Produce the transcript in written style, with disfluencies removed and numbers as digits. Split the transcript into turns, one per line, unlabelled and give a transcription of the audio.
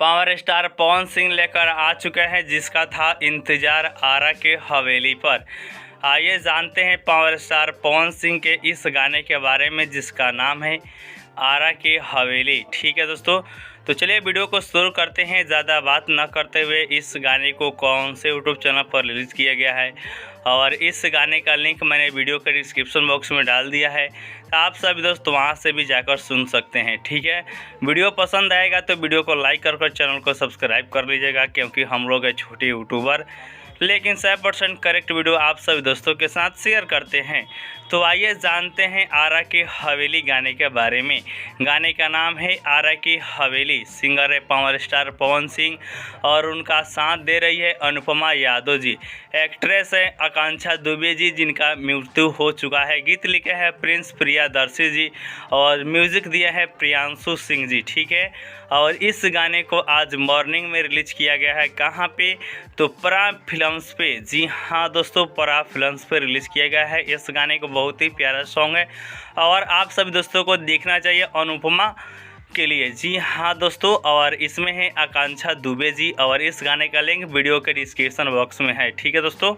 Power star Pawan Singh लेकर आ चुके हैं, जिसका था इंतजार आरा के हवेली पर। आइए जानते हैं पावर स्टार पवन सिंह के इस गाने के बारे में, जिसका नाम है आरा की हवेली। ठीक है दोस्तों, तो चलिए वीडियो को शुरू करते हैं। ज़्यादा बात न करते हुए इस गाने को कौन से यूट्यूब चैनल पर रिलीज़ किया गया है और इस गाने का लिंक मैंने वीडियो के डिस्क्रिप्शन बॉक्स में डाल दिया है, तो आप सभी दोस्त वहां से भी जाकर सुन सकते हैं। ठीक है, वीडियो पसंद आएगा तो वीडियो को लाइक कर चैनल को सब्सक्राइब कर लीजिएगा, क्योंकि हम लोग हैं छोटे यूट्यूबर, लेकिन 100% करेक्ट वीडियो आप सभी दोस्तों के साथ शेयर करते हैं। तो आइए जानते हैं आरा की हवेली गाने के बारे में। गाने का नाम है आरा की हवेली। सिंगर है पावर स्टार पवन सिंह और उनका साथ दे रही है अनुपमा यादव जी। एक्ट्रेस है आकांक्षा दुबे जी, जिनका मृत्यु हो चुका है। गीत लिखे हैं प्रिंस प्रियदर्शी जी और म्यूज़िक दिया है प्रियांशु सिंह जी। ठीक है, और इस गाने को आज मॉर्निंग में रिलीज किया गया है। कहाँ पे? तो परा फिल्म्स पे। जी हाँ दोस्तों, परा फिल्म्स पे रिलीज़ किया गया है। इस गाने को बहुत ही प्यारा सॉन्ग है और आप सभी दोस्तों को देखना चाहिए अनुपमा के लिए। जी हाँ दोस्तों, और इसमें है आकांक्षा दुबे जी और इस गाने का लिंक वीडियो के डिस्क्रिप्शन बॉक्स में है। ठीक है दोस्तों।